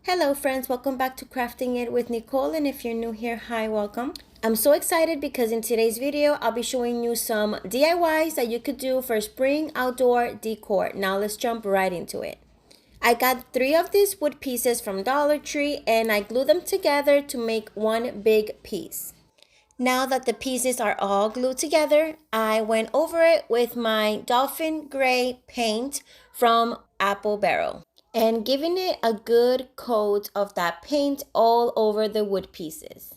Hello friends, welcome back to Crafting It with Nicole, and if you're new here, hi, welcome. I'm so excited because in today's video, I'll be showing you some DIYs that you could do for spring outdoor decor. Now let's jump right into it. I got 3 of these wood pieces from Dollar Tree and I glued them together to make one big piece. Now that the pieces are all glued together, I went over it with my dolphin gray paint from Apple Barrel and giving it a good coat of that paint all over the wood pieces.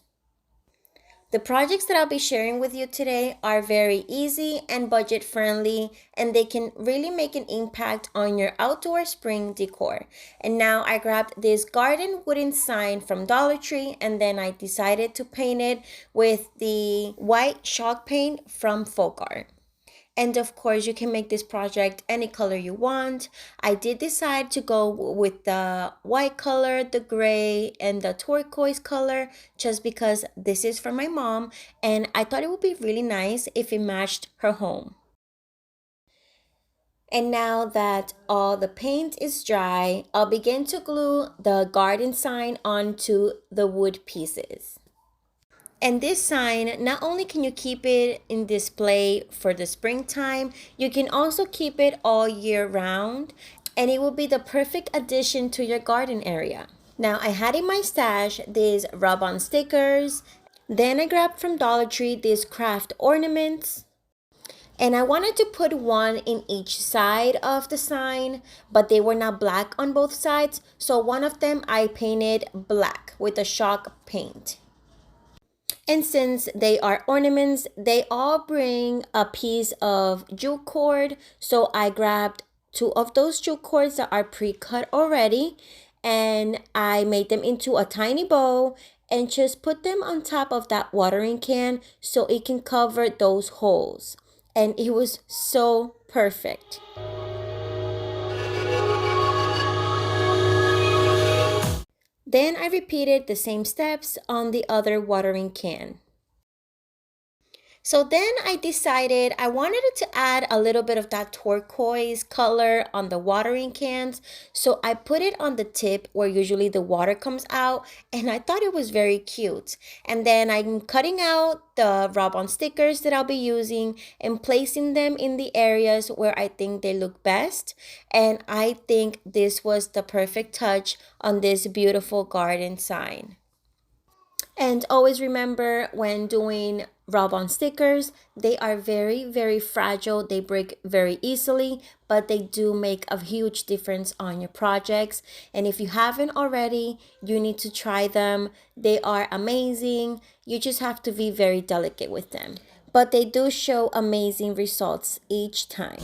The projects that I'll be sharing with you today are very easy and budget friendly, and they can really make an impact on your outdoor spring decor. And now I grabbed this garden wooden sign from Dollar Tree, and then I decided to paint it with the white chalk paint from Folk Art. And of course, you can make this project any color you want. I did decide to go with the white color, the gray, and the turquoise color just because this is for my mom and I thought it would be really nice if it matched her home. And now that all the paint is dry, I'll begin to glue the garden sign onto the wood pieces. And this sign, not only can you keep it in display for the springtime, you can also keep it all year round, and it will be the perfect addition to your garden area. Now, I had in my stash these rub-on stickers. Then I grabbed from Dollar Tree these craft ornaments. And I wanted to put one in each side of the sign, but they were not black on both sides. So one of them I painted black with a chalk paint. And since they are ornaments, they all bring a piece of jute cord. So I grabbed 2 of those jute cords that are pre-cut already, and I made them into a tiny bow and just put them on top of that watering can so it can cover those holes. And it was so perfect. Then I repeated the same steps on the other watering can. So then I decided I wanted to add a little bit of that turquoise color on the watering cans. So I put it on the tip where usually the water comes out, and I thought it was very cute. And then I'm cutting out the rub-on stickers that I'll be using and placing them in the areas where I think they look best. And I think this was the perfect touch on this beautiful garden sign. And always remember, when doing rub-on stickers, they are very fragile. They break very easily, but they do make a huge difference on your projects. And if you haven't already, you need to try them. They are amazing. You just have to be very delicate with them. But they do show amazing results each time.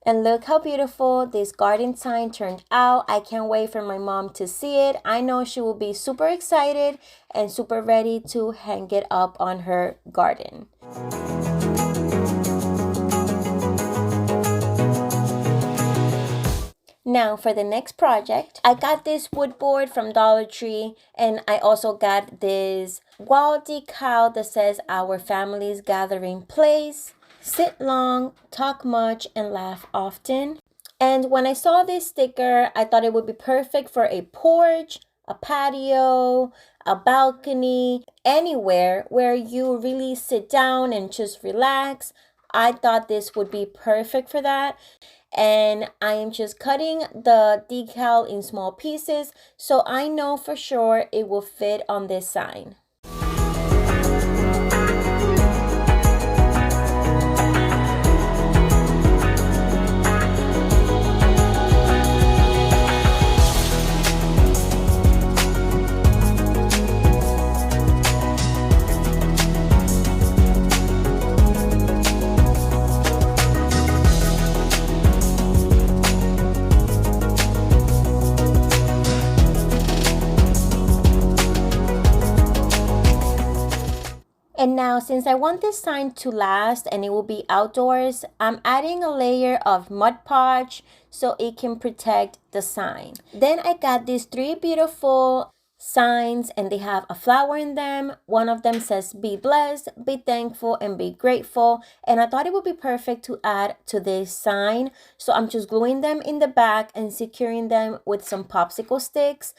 And look how beautiful this garden sign turned out. I can't wait for my mom to see it. I know she will be super excited and super ready to hang it up on her garden. Now for the next project, I got this wood board from Dollar Tree, and I also got this wall decal that says "Our Family's Gathering Place. Sit long, talk much, and laugh often." And when I saw this sticker, I thought it would be perfect for a porch, a patio, a balcony, anywhere where you really sit down and just relax. I thought this would be perfect for that. And I am just cutting the decal in small pieces so I know for sure it will fit on this sign. And now, since I want this sign to last and it will be outdoors, I'm adding a layer of Mod Podge so it can protect the sign. Then I got these 3 beautiful signs, and they have a flower in them. One of them says be blessed, be thankful, and be grateful, and I thought it would be perfect to add to this sign. So I'm just gluing them in the back and securing them with some popsicle sticks.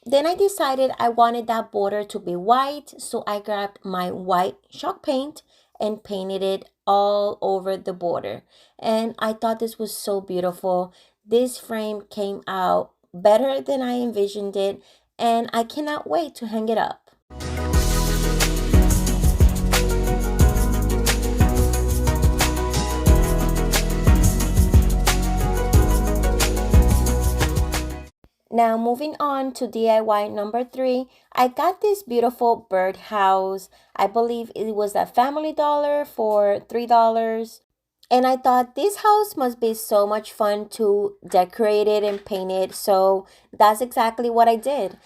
Then I decided I wanted that border to be white, so I grabbed my white chalk paint and painted it all over the border. And I thought this was so beautiful. This frame came out better than I envisioned it, and I cannot wait to hang it up. Now moving on to DIY number 3, I got this beautiful birdhouse. I believe it was at Family Dollar for $3. And I thought this house must be so much fun to decorate it and paint it. So that's exactly what I did.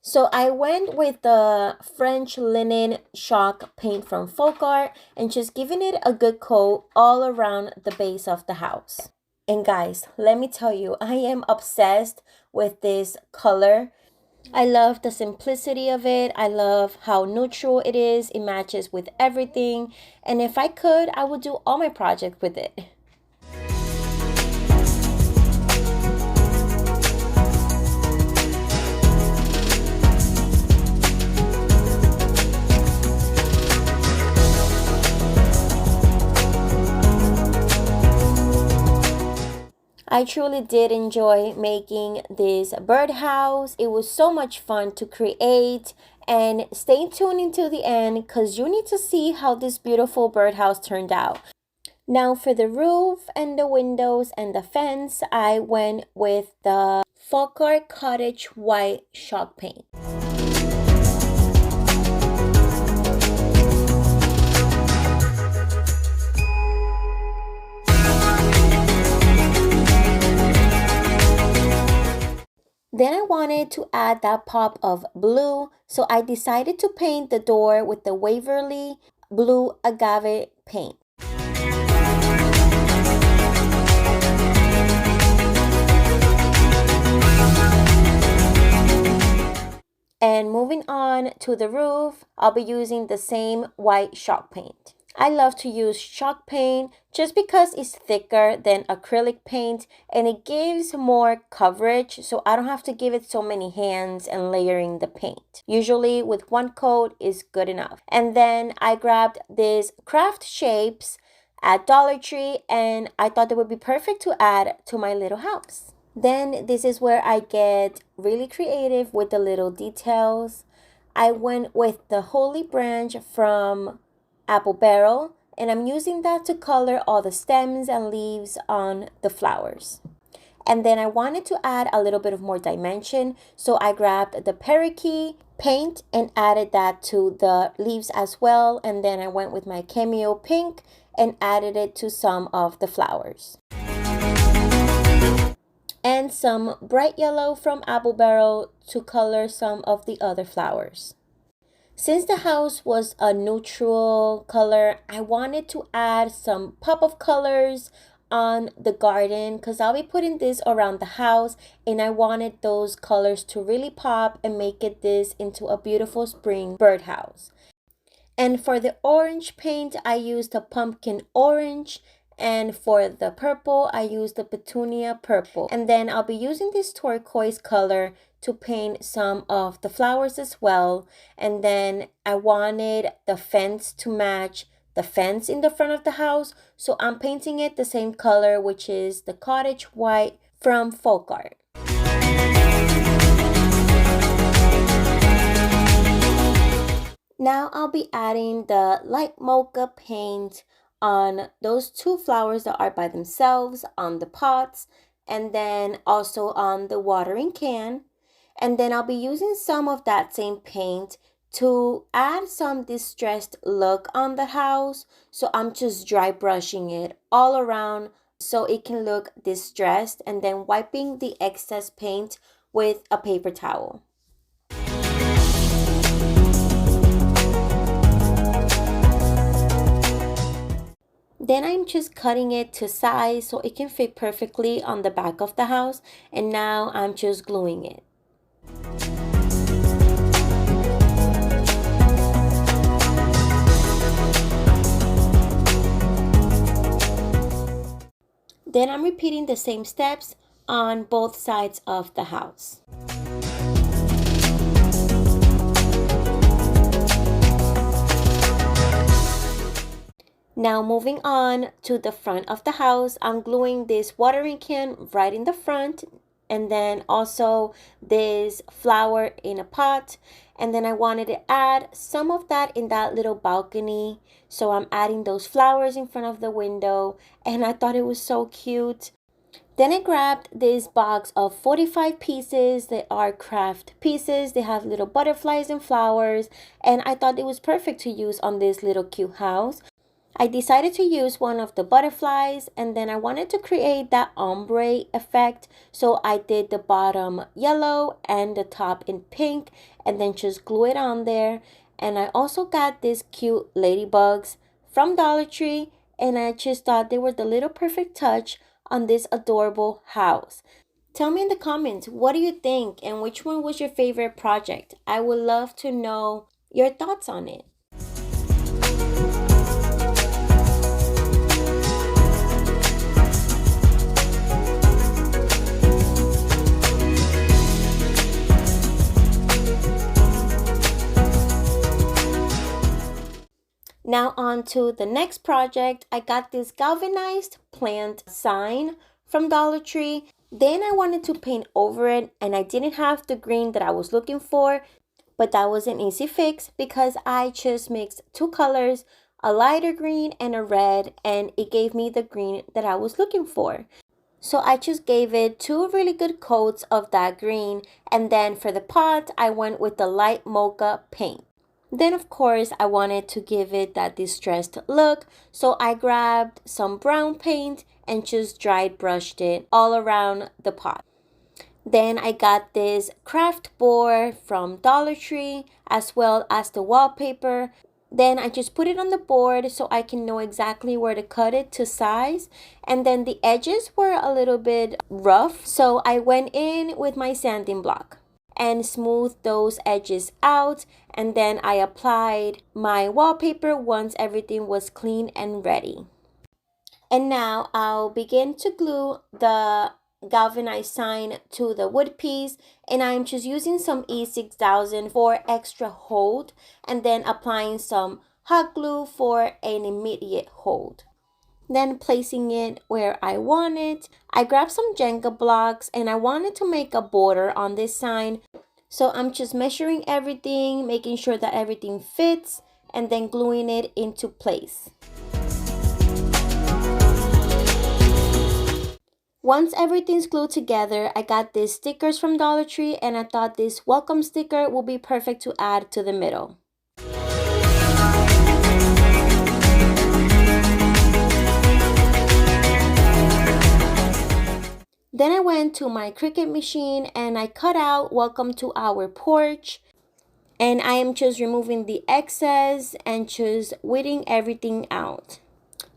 So I went with the French linen chalk paint from Folk Art and just giving it a good coat all around the base of the house. And guys, let me tell you, I am obsessed with this color. I love the simplicity of it. I love how neutral it is. It matches with everything. And if I could, I would do all my projects with it. I truly did enjoy making this birdhouse. It was so much fun to create, and stay tuned until the end because you need to see how this beautiful birdhouse turned out. Now for the roof and the windows and the fence, I went with the Folk Art Cottage white chalk paint. Then I wanted to add that pop of blue, so I decided to paint the door with the Waverly Blue Agave paint. And moving on to the roof, I'll be using the same white chalk paint. I love to use chalk paint just because it's thicker than acrylic paint and it gives more coverage, so I don't have to give it so many hands and layering the paint. Usually with one coat is good enough. And then I grabbed these craft shapes at Dollar Tree and I thought they would be perfect to add to my little house. Then this is where I get really creative with the little details. I went with the Holy Branch from Apple Barrel, and I'm using that to color all the stems and leaves on the flowers. And then I wanted to add a little bit of more dimension, so I grabbed the Parakeet paint and added that to the leaves as well. And then I went with my Cameo Pink and added it to some of the flowers. And some bright yellow from Apple Barrel to color some of the other flowers. Since the house was a neutral color, I wanted to add some pop of colors on the garden because I'll be putting this around the house and I wanted those colors to really pop and make it this into a beautiful spring birdhouse. And for the orange paint, I used a pumpkin orange. And for the purple, I used the petunia purple. And then I'll be using this turquoise color to paint some of the flowers as well. And then I wanted the fence to match the fence in the front of the house. So I'm painting it the same color, which is the cottage white from Folk Art. Now I'll be adding the light mocha paint on those two flowers that are by themselves on the pots, and then also on the watering can. And then I'll be using some of that same paint to add some distressed look on the house. So I'm just dry brushing it all around so it can look distressed, and then wiping the excess paint with a paper towel. Then I'm just cutting it to size so it can fit perfectly on the back of the house, and now I'm just gluing it. Then I'm repeating the same steps on both sides of the house. Now moving on to the front of the house, I'm gluing this watering can right in the front, and then also this flower in a pot. And then I wanted to add some of that in that little balcony, so I'm adding those flowers in front of the window, and I thought it was so cute. Then I grabbed this box of 45 pieces. They are craft pieces. They have little butterflies and flowers, and I thought it was perfect to use on this little cute house. I decided to use one of the butterflies, and then I wanted to create that ombre effect. So I did the bottom yellow and the top in pink, and then just glue it on there. And I also got these cute ladybugs from Dollar Tree, and I just thought they were the little perfect touch on this adorable house. Tell me in the comments, what do you think, and which one was your favorite project? I would love to know your thoughts on it. Now on to the next project. I got this galvanized plant sign from Dollar Tree. Then I wanted to paint over it, and I didn't have the green that I was looking for, but that was an easy fix because I just mixed two colors, a lighter green and a red, and it gave me the green that I was looking for. So I just gave it two really good coats of that green, and then for the pot, I went with the light mocha paint. Then of course I wanted to give it that distressed look, so I grabbed some brown paint and just dry brushed it all around the pot. Then I got this craft board from Dollar Tree as well as the wallpaper. Then I just put it on the board so I can know exactly where to cut it to size. And then the edges were a little bit rough, so I went in with my sanding block and smooth those edges out, and then I applied my wallpaper once everything was clean and ready. And now I'll begin to glue the galvanized sign to the wood piece, and I'm just using some E6000 for extra hold, and then applying some hot glue for an immediate hold. Then placing it where I want it. I grabbed some Jenga blocks, and I wanted to make a border on this sign. So I'm just measuring everything, making sure that everything fits, and then gluing it into place. Once everything's glued together, I got these stickers from Dollar Tree, and I thought this welcome sticker will be perfect to add to the middle. Then I went to my Cricut machine and I cut out welcome to our porch, and I am just removing the excess and just weeding everything out.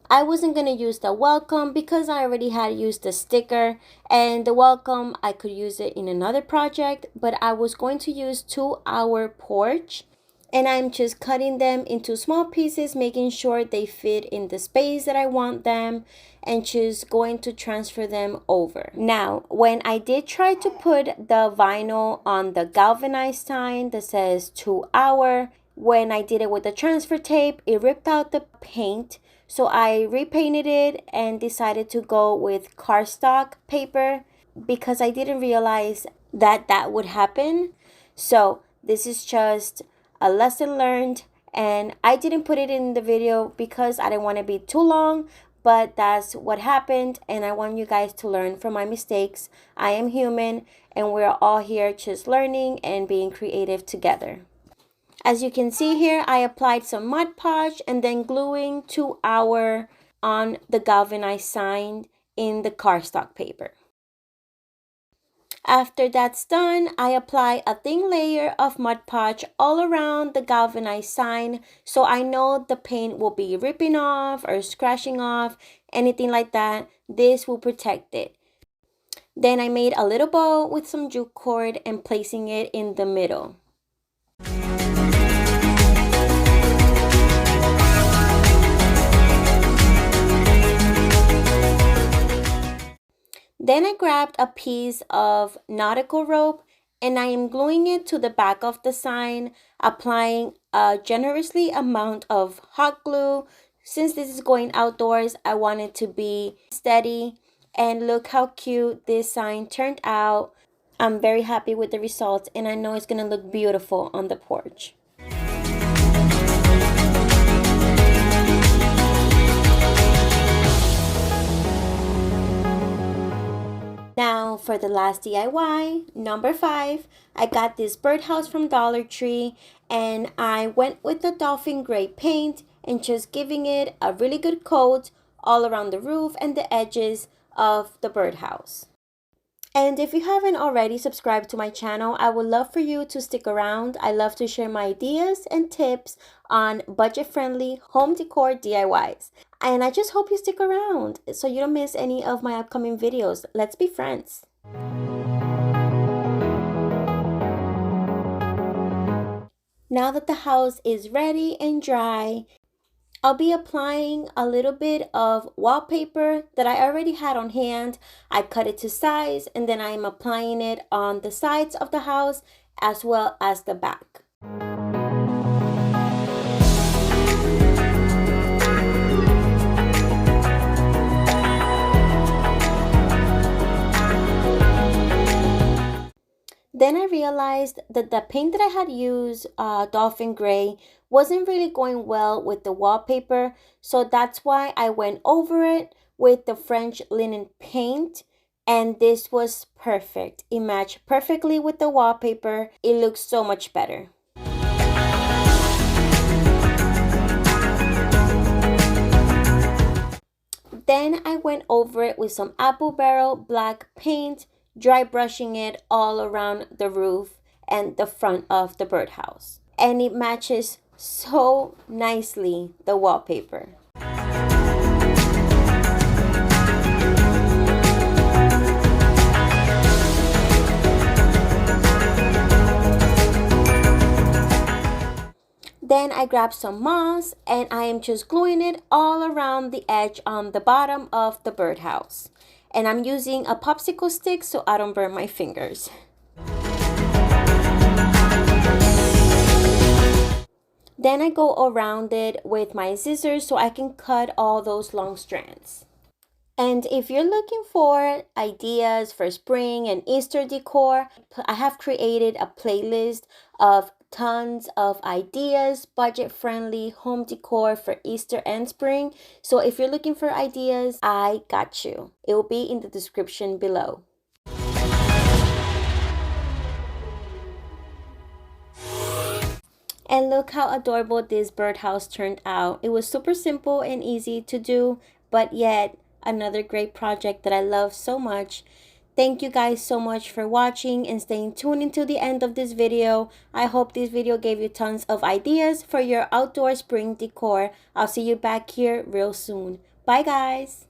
I wasn't going to use the welcome because I already had used the sticker, and the welcome I could use it in another project, but I was going to use to our porch. And I'm just cutting them into small pieces, making sure they fit in the space that I want them, and just going to transfer them over. Now, when I did try to put the vinyl on the galvanized sign that says to our, when I did it with the transfer tape, it ripped out the paint. So I repainted it and decided to go with cardstock paper because I didn't realize that that would happen. So this is just a lesson learned, and I didn't put it in the video because I didn't want to be too long, but that's what happened, and I want you guys to learn from my mistakes. I am human, and we're all here just learning and being creative together. As you can see here, I applied some Mod Podge and then gluing to our on the galvanized sign in the cardstock paper. After that's done, I apply a thin layer of Mod Podge all around the galvanized sign, so I know the paint will be ripping off or scratching off, anything like that. This will protect it. Then I made a little bow with some jute cord and placing it in the middle. Then I grabbed a piece of nautical rope and I am gluing it to the back of the sign, applying a generously amount of hot glue. Since this is going outdoors, I want it to be steady. And look how cute this sign turned out. I'm very happy with the results and I know it's going to look beautiful on the porch. Now for the last DIY, number 5, I got this birdhouse from Dollar Tree and I went with the dolphin gray paint and just giving it a really good coat all around the roof and the edges of the birdhouse. And if you haven't already subscribed to my channel, I would love for you to stick around. I love to share my ideas and tips on budget-friendly home decor DIYs. And I just hope you stick around so you don't miss any of my upcoming videos. Let's be friends. Now that the house is ready and dry, I'll be applying a little bit of wallpaper that I already had on hand. I cut it to size and then I am applying it on the sides of the house as well as the back. Then I realized that the paint that I had used, Dolphin Gray, wasn't really going well with the wallpaper. So that's why I went over it with the French linen paint. And this was perfect. It matched perfectly with the wallpaper. It looks so much better. Then I went over it with some apple barrel black paint, dry brushing it all around the roof and the front of the birdhouse. And it matches so nicely the wallpaper. Then I grabbed some moss and I am just gluing it all around the edge on the bottom of the birdhouse. And I'm using a popsicle stick so I don't burn my fingers. Then I go around it with my scissors so I can cut all those long strands. And if you're looking for ideas for spring and Easter decor, I have created a playlist of tons of ideas, budget-friendly home decor for Easter and spring. So if you're looking for ideas, I got you. It will be in the description below. And look how adorable this birdhouse turned out. It was super simple and easy to do, but yet another great project that I love so much. Thank you guys so much for watching and staying tuned until the end of this video. I hope this video gave you tons of ideas for your outdoor spring decor. I'll see you back here real soon. Bye guys!